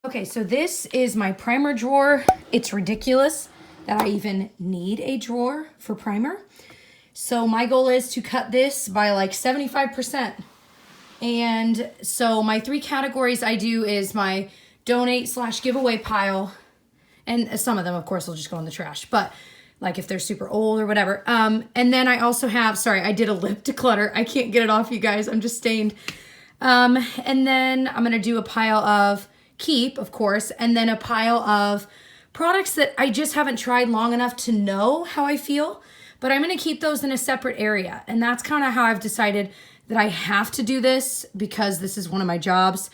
Okay, so this is my primer drawer. It's ridiculous that I even need a drawer for primer. So my goal is to cut this by like 75%. And so my 3 categories I do is my donate/giveaway pile. And some of them, of course, will just go in the trash. But like if they're super old or whatever. And then I also have, sorry, I did a lip declutter. I can't get it off, you guys. I'm just stained. And then I'm going to do a pile of keep, of course, and then a pile of products that I just haven't tried long enough to know how I feel. But I'm going to keep those in a separate area. And that's kind of how I've decided that I have to do this because this is one of my jobs.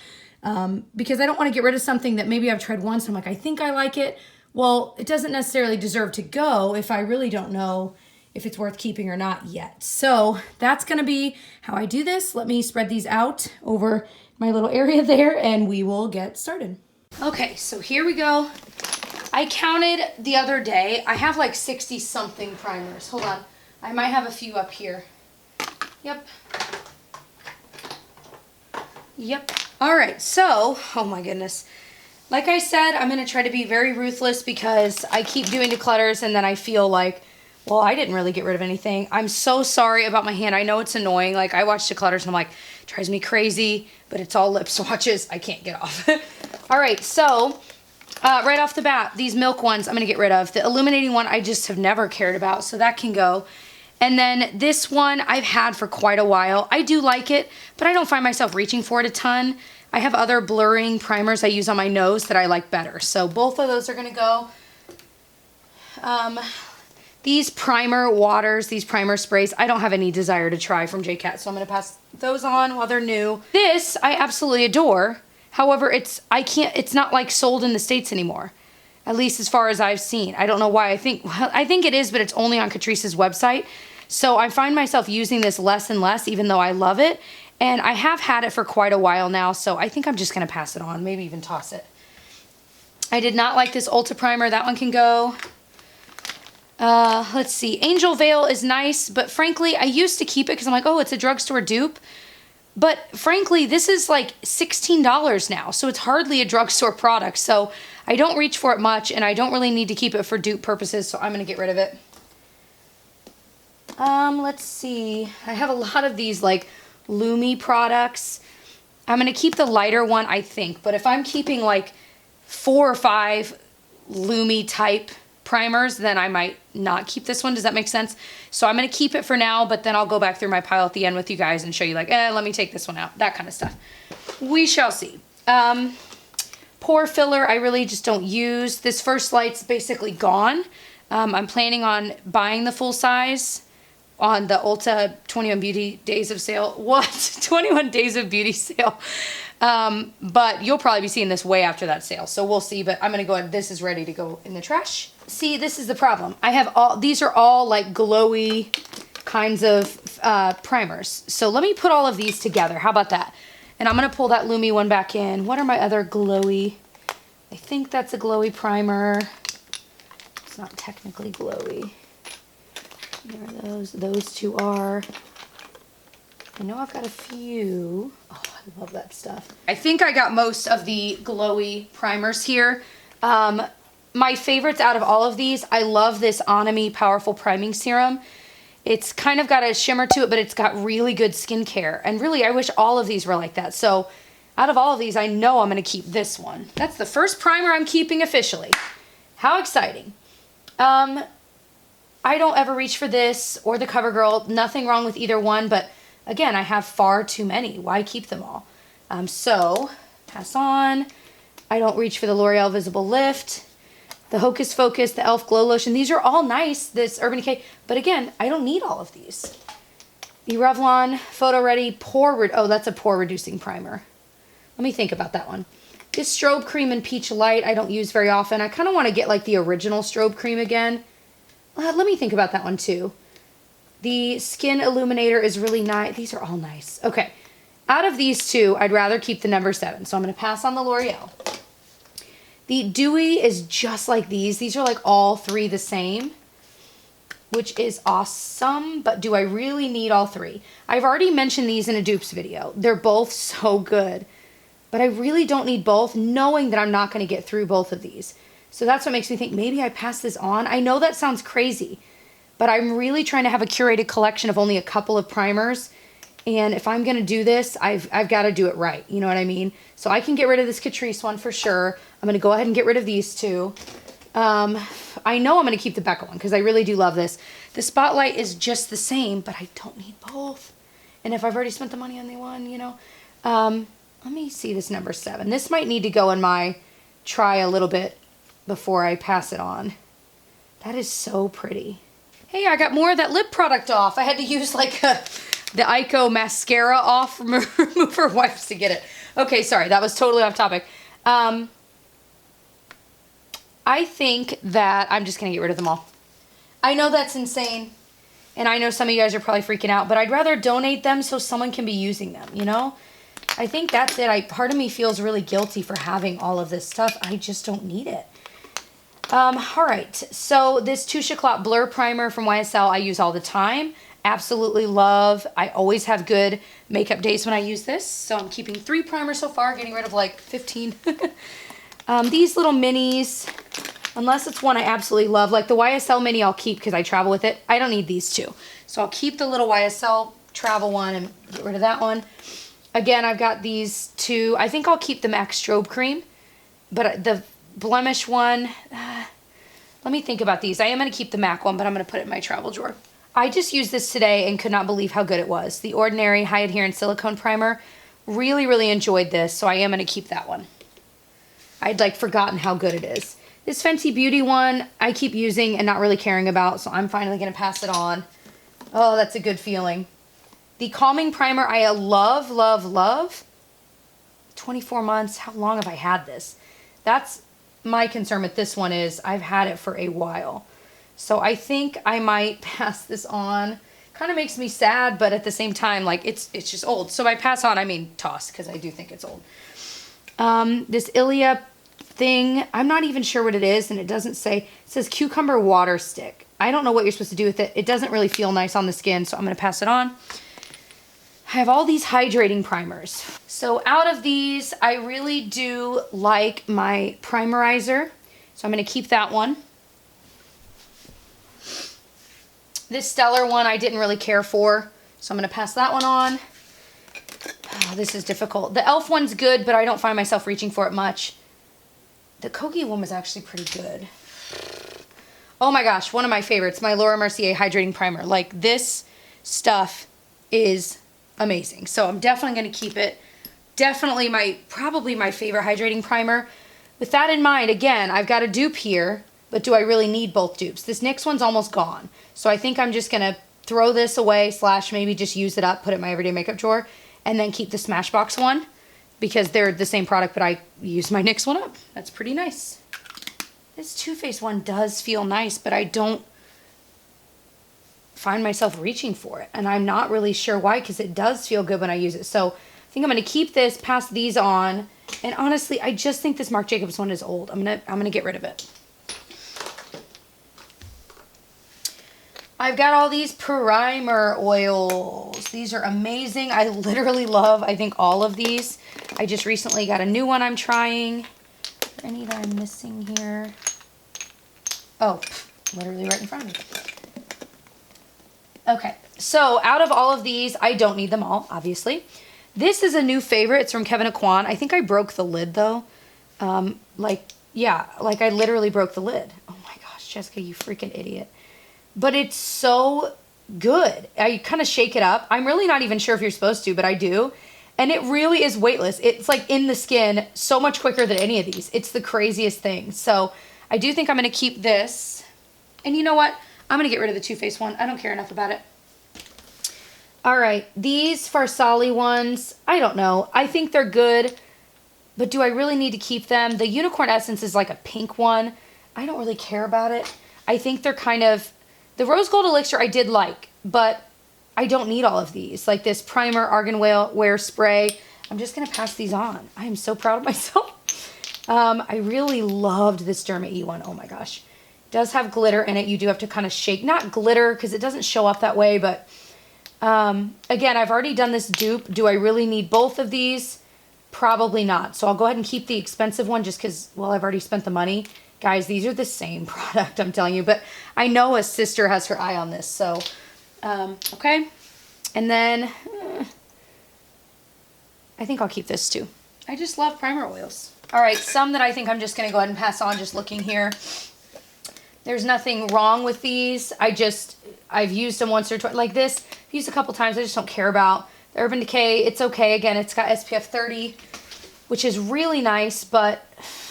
Because I don't want to get rid of something that maybe I've tried once. I'm like, I think I like it. Well, it doesn't necessarily deserve to go if I really don't know if it's worth keeping or not yet. So that's going to be how I do this. Let me spread these out over my little area there and we will get started. Okay, so here we go. I counted the other day. I have like 60 something primers. Hold on. I might have a few up here. Yep. All right, so, oh my goodness. Like I said, I'm going to try to be very ruthless because I keep doing declutters and then I feel like, well, I didn't really get rid of anything. I'm so sorry about my hand. I know it's annoying. Like, I watch declutters and I'm like, it drives me crazy, but it's all lip swatches. I can't get off. All right, so right off the bat, these milk ones I'm going to get rid of. The illuminating one I just have never cared about, so that can go. And then this one I've had for quite a while. I do like it, but I don't find myself reaching for it a ton. I have other blurring primers I use on my nose that I like better. So both of those are going to go. These primer waters, these primer sprays, I don't have any desire to try from JCat, so I'm going to pass those on while they're new. This I absolutely adore. However, it's not like sold in the States anymore. At least as far as I've seen. I don't know why. I think it is, but it's only on Catrice's website. So I find myself using this less and less, even though I love it. And I have had it for quite a while now, so I think I'm just going to pass it on, maybe even toss it. I did not like this Ulta primer. That one can go. Let's see. Angel Veil is nice, but frankly, I used to keep it because I'm like, oh, it's a drugstore dupe. But frankly, this is like $16 now, so it's hardly a drugstore product. So I don't reach for it much, and I don't really need to keep it for dupe purposes, so I'm going to get rid of it. Let's see. I have a lot of these like Lumi products. I'm going to keep the lighter one, I think. But if I'm keeping like 4 or 5 Lumi type primers, then I might not keep this one. Does that make sense? So I'm going to keep it for now, but then I'll go back through my pile at the end with you guys and show you like, let me take this one out. That kind of stuff. We shall see. Pore filler, I really just don't use. This First Light's basically gone. I'm planning on buying the full size on the Ulta 21 Beauty Days of Sale. What? 21 Days of Beauty sale. But you'll probably be seeing this way after that sale. So we'll see. But I'm going to go ahead. This is ready to go in the trash. See, this is the problem. I have these are all like glowy kinds of primers. So let me put all of these together. How about that? And I'm going to pull that Lumi one back in. What are my other glowy? I think that's a glowy primer. It's not technically glowy. There are those. Those two are. I know I've got a few. Oh, I love that stuff. I think I got most of the glowy primers here. My favorites out of all of these, I love this Onami Powerful Priming Serum. It's kind of got a shimmer to it, but it's got really good skincare. And really, I wish all of these were like that. So out of all of these, I know I'm going to keep this one. That's the first primer I'm keeping officially. How exciting. I don't ever reach for this or the CoverGirl. Nothing wrong with either one, but again, I have far too many. Why keep them all? So, pass on. I don't reach for the L'Oreal Visible Lift, the Hocus Focus, the e.l.f. Glow Lotion. These are all nice, this Urban Decay, but again, I don't need all of these. The Revlon Photoready oh, that's a pore reducing primer. Let me think about that one. This Strobe Cream and Peach Light I don't use very often. I kind of want to get like the original Strobe Cream again. Let me think about that one too. The Skin Illuminator is really nice. These are all nice. Okay. Out of these two, I'd rather keep the number 7. So I'm going to pass on the L'Oreal. The Dewy is just like these. These are like all 3 the same, which is awesome. But do I really need all 3? I've already mentioned these in a dupes video. They're both so good. but I really don't need both, knowing that I'm not going to get through both of these. So that's what makes me think maybe I pass this on. I know that sounds crazy, but I'm really trying to have a curated collection of only a couple of primers. And if I'm going to do this, I've got to do it right. You know what I mean? So I can get rid of this Catrice one for sure. I'm going to go ahead and get rid of these two. I know I'm going to keep the Becca one because I really do love this. The Spotlight is just the same, but I don't need both. And if I've already spent the money on the one, you know. Let me see this number 7. This might need to go in my try a little bit before I pass it on. That is so pretty. Hey, I got more of that lip product off. I had to use like the Ico mascara off remover wipes to get it. Okay, sorry, that was totally off topic. I think that I'm just going to get rid of them all. I know that's insane, and I know some of you guys are probably freaking out, but I'd rather donate them so someone can be using them, you know? I think that's it. Part of me feels really guilty for having all of this stuff. I just don't need it. All right, so this Touche Éclat Blur Primer from YSL I use all the time. Absolutely love. I always have good makeup days when I use this. So I'm keeping 3 primers so far, getting rid of like 15. These little minis, unless it's one I absolutely love, like the YSL mini I'll keep because I travel with it. I don't need these two. So I'll keep the little YSL travel one and get rid of that one. Again, I've got these two. I think I'll keep the MAC Strobe Cream, but the blemish one, let me think about these. I am going to keep the MAC one, but I'm going to put it in my travel drawer. I just used this today and could not believe how good it was. The Ordinary High Adherence Silicone Primer. Really, really enjoyed this, so I am going to keep that one. I'd like forgotten how good it is. This Fenty Beauty one I keep using and not really caring about, so I'm finally going to pass it on. Oh, that's a good feeling. The Calming Primer I love, love, love. 24 months. How long have I had this? That's my concern with this one is I've had it for a while. So I think I might pass this on. Kind of makes me sad, but at the same time, like it's just old. So by pass on, I mean toss, because I do think it's old. This Ilia thing, I'm not even sure what it is, and it doesn't say. It says Cucumber Water Stick. I don't know what you're supposed to do with it. It doesn't really feel nice on the skin, so I'm going to pass it on. I have all these hydrating primers. So out of these, I really do like my primerizer. So I'm going to keep that one. This Stellar one I didn't really care for, so I'm going to pass that one on. Oh, this is difficult. The e.l.f. one's good, but I don't find myself reaching for it much. The Kogi one was actually pretty good. Oh my gosh, one of my favorites, my Laura Mercier Hydrating Primer. Like, this stuff is amazing. So I'm definitely going to keep it. Definitely probably my favorite hydrating primer. With that in mind, again, I've got a dupe here, but do I really need both dupes? This NYX one's almost gone. So I think I'm just going to throw this away / maybe just use it up, put it in my everyday makeup drawer, and then keep the Smashbox one because they're the same product, but I use my NYX one up. That's pretty nice. This Too Faced one does feel nice, but I don't find myself reaching for it, and I'm not really sure why because it does feel good when I use it. So I think I'm going to keep this, pass these on, and honestly, I just think this Marc Jacobs one is old. I'm gonna get rid of it. I've got all these primer oils. These are amazing. I literally love, I think, all of these. I just recently got a new one I'm trying. Are there any that I'm missing here? Oh, literally right in front of me. Okay, so out of all of these, I don't need them all, obviously. This is a new favorite. It's from Kevyn Aucoin. I think I broke the lid, though. Yeah, like I literally broke the lid. Oh my gosh, Jessica, you freaking idiot. But it's so good. I kind of shake it up. I'm really not even sure if you're supposed to, but I do. And it really is weightless. It's like in the skin so much quicker than any of these. It's the craziest thing. So I do think I'm going to keep this. And you know what? I'm going to get rid of the Too Faced one. I don't care enough about it. All right. These Farsali ones, I don't know. I think they're good. But do I really need to keep them? The Unicorn Essence is like a pink one. I don't really care about it. I think they're kind of... The Rose Gold Elixir I did like, but I don't need all of these. Like this Primer Argan Wear Spray. I'm just going to pass these on. I am so proud of myself. I really loved this Derma E one. Oh my gosh. It does have glitter in it. You do have to kind of shake. Not glitter because it doesn't show up that way, but again, I've already done this dupe. Do I really need both of these? Probably not. So I'll go ahead and keep the expensive one just because, well, I've already spent the money. Guys, these are the same product, I'm telling you. But I know a sister has her eye on this. So, okay. And then I think I'll keep this too. I just love primer oils. All right, some that I think I'm just going to go ahead and pass on just looking here. There's nothing wrong with these. I've used them once or twice. Like this, I've used a couple times. I just don't care about. The Urban Decay, it's okay. Again, it's got SPF 30, which is really nice, but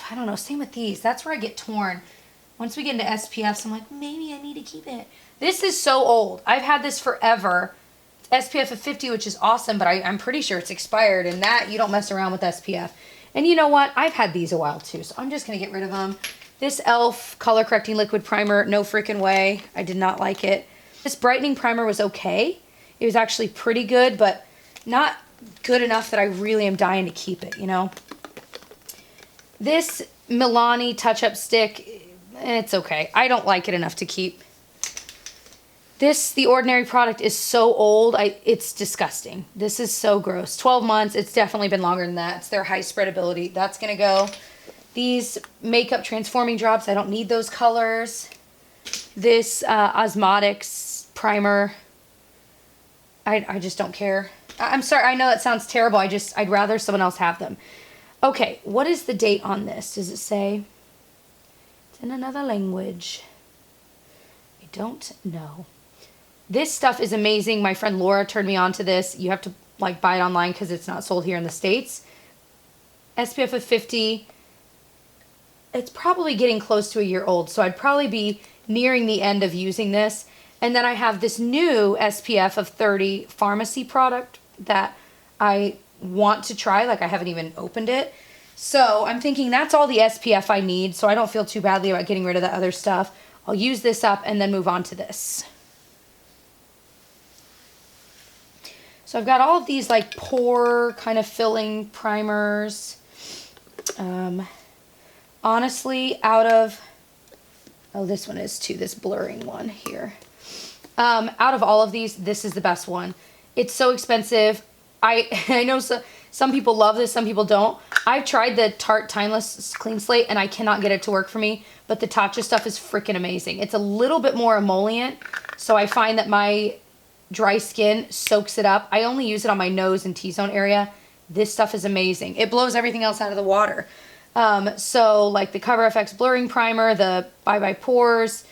I don't know. Same with these. That's where I get torn. Once we get into SPFs, I'm like, maybe I need to keep it. This is so old. I've had this forever. It's SPF of 50, which is awesome, but I'm pretty sure it's expired, and that, you don't mess around with SPF. And you know what? I've had these a while too, so I'm just going to get rid of them. This e.l.f. Color Correcting Liquid Primer, no freaking way. I did not like it. This Brightening Primer was okay. It was actually pretty good, but not good enough that I really am dying to keep it, you know. This Milani Touch-Up Stick, it's okay. I don't like it enough to keep. This, The Ordinary product, is so old. It's disgusting. This is so gross. 12 months. It's definitely been longer than that. It's their high spreadability. That's going to go. These Makeup Transforming Drops, I don't need those colors. This Osmotics Primer, I just don't care. I'm sorry, I know that sounds terrible. I'd rather someone else have them. Okay, what is the date on this? Does it say? It's in another language. I don't know. This stuff is amazing. My friend Laura turned me on to this. You have to like buy it online because it's not sold here in the States. SPF of 50. It's probably getting close to a year old, so I'd probably be nearing the end of using this. And then I have this new SPF of 30 pharmacy product that I want to try. Like, I haven't even opened it. So I'm thinking that's all the SPF I need, so I don't feel too badly about getting rid of the other stuff. I'll use this up and then move on to this. So I've got all of these like pore kind of filling primers. Honestly, out of, oh, this one is too, this blurring one here. Out of all of these, this is the best one. It's so expensive. I know some people love this, some people don't. I've tried the Tarte Timeless Clean Slate and I cannot get it to work for me, but the Tatcha stuff is freaking amazing. It's a little bit more emollient, so I find that my dry skin soaks it up. I only use it on my nose and T-zone area. This stuff is amazing. It blows everything else out of the water. So like the Cover FX Blurring Primer, the Bye Bye Pores,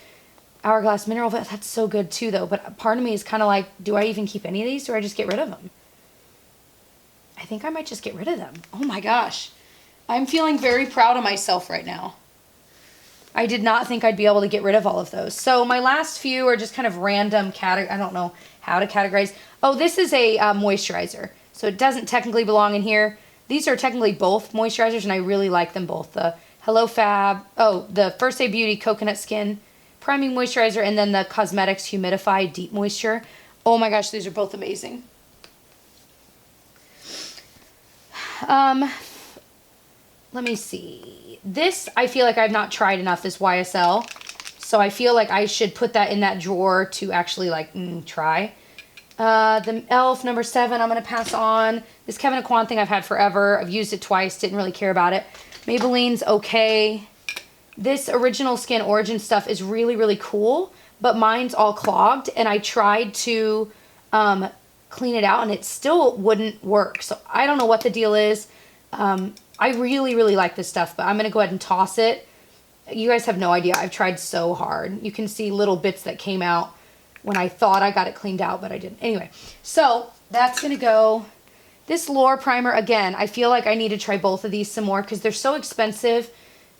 Hourglass Mineral, that's so good too though. But part of me is kind of like, do I even keep any of these or do I just get rid of them? I think I might just get rid of them. Oh my gosh. I'm feeling very proud of myself right now. I did not think I'd be able to get rid of all of those. So my last few are just kind of random I don't know how to categorize. Oh, this is a moisturizer. So it doesn't technically belong in here. These are technically both moisturizers and I really like them both. The Hello Fab, the First Aid Beauty Coconut Skin Priming Moisturizer, and then the Cosmetics Humidify Deep Moisture. Oh my gosh, these are both amazing. Let me see. This, I feel like I've not tried enough, this YSL. So I feel like I should put that in that drawer to actually like try. The e.l.f. number 7, I'm going to pass on. This Kevyn Aucoin thing I've had forever. I've used it twice, didn't really care about it. Maybelline's okay. This Original Skin Origin stuff is really, really cool, but mine's all clogged, and I tried to clean it out, and it still wouldn't work. So I don't know what the deal is. I really, really like this stuff, but I'm going to go ahead and toss it. You guys have no idea. I've tried so hard. You can see little bits that came out when I thought I got it cleaned out, but I didn't. Anyway, so that's going to go. This Lure Primer, again, I feel like I need to try both of these some more because they're so expensive.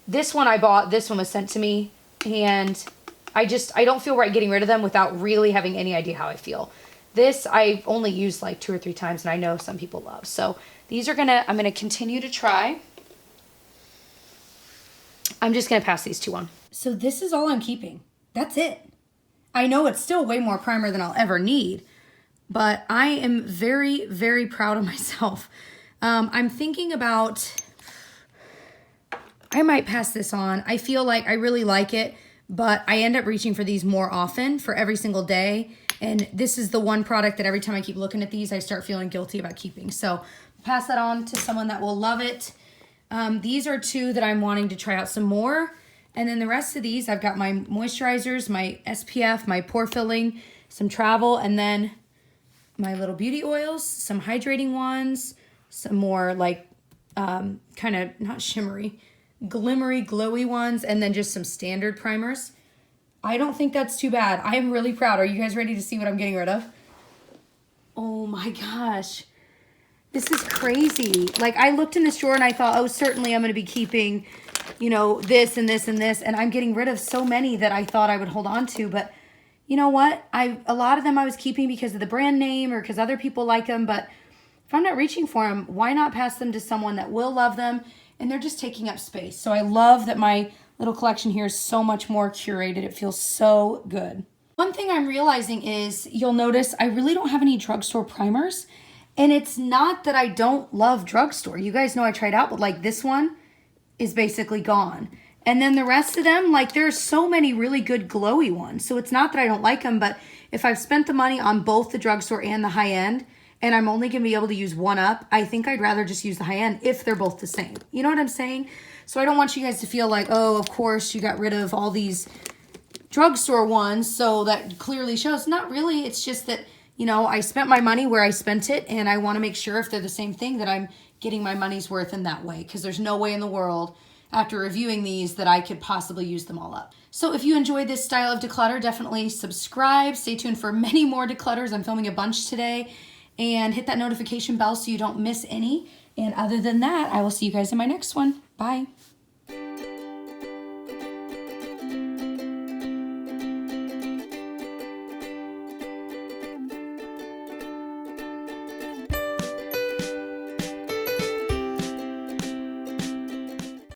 This one I bought, this one was sent to me, and I don't feel right getting rid of them without really having any idea how I feel. This I've only used like 2 or 3 times, and I know some people love. So these are I'm gonna continue to try. I'm just gonna pass these 2 on. So this is all I'm keeping. That's it. I know it's still way more primer than I'll ever need, but I am very, very proud of myself. I'm thinking about, I might pass this on. I feel like I really like it, but I end up reaching for these more often for every single day. And this is the one product that every time I keep looking at these, I start feeling guilty about keeping. So pass that on to someone that will love it. These are two that I'm wanting to try out some more. And then the rest of these, I've got my moisturizers, my SPF, my pore filling, some travel, and then my little beauty oils, some hydrating ones, some more like kind of not shimmery, glimmery, glowy ones, and then just some standard primers. I don't think that's too bad. I am really proud. Are you guys ready to see what I'm getting rid of? Oh my gosh. This is crazy. Like, I looked in this drawer and I thought, oh, certainly I'm going to be keeping, you know, this and this and this. And I'm getting rid of so many that I thought I would hold on to. But you know what? A lot of them I was keeping because of the brand name or because other people like them. But if I'm not reaching for them, why not pass them to someone that will love them? And they're just taking up space. So I love that my little collection here is so much more curated. It feels so good. One thing I'm realizing is, you'll notice I really don't have any drugstore primers. And it's not that I don't love drugstore. You guys know I tried out, but like this one is basically gone. And then the rest of them, like there's so many really good glowy ones. So it's not that I don't like them, but if I've spent the money on both the drugstore and the high end, and I'm only gonna be able to use one up, I think I'd rather just use the high end if they're both the same. You know what I'm saying? So I don't want you guys to feel like, oh, of course you got rid of all these drugstore ones, so that clearly shows. Not really, it's just that, you know, I spent my money where I spent it, and I want to make sure if they're the same thing that I'm getting my money's worth in that way, because there's no way in the world after reviewing these that I could possibly use them all up. So if you enjoyed this style of declutter, definitely subscribe. Stay tuned for many more declutters. I'm filming a bunch today, and hit that notification bell so you don't miss any. And other than that, I will see you guys in my next one. Bye.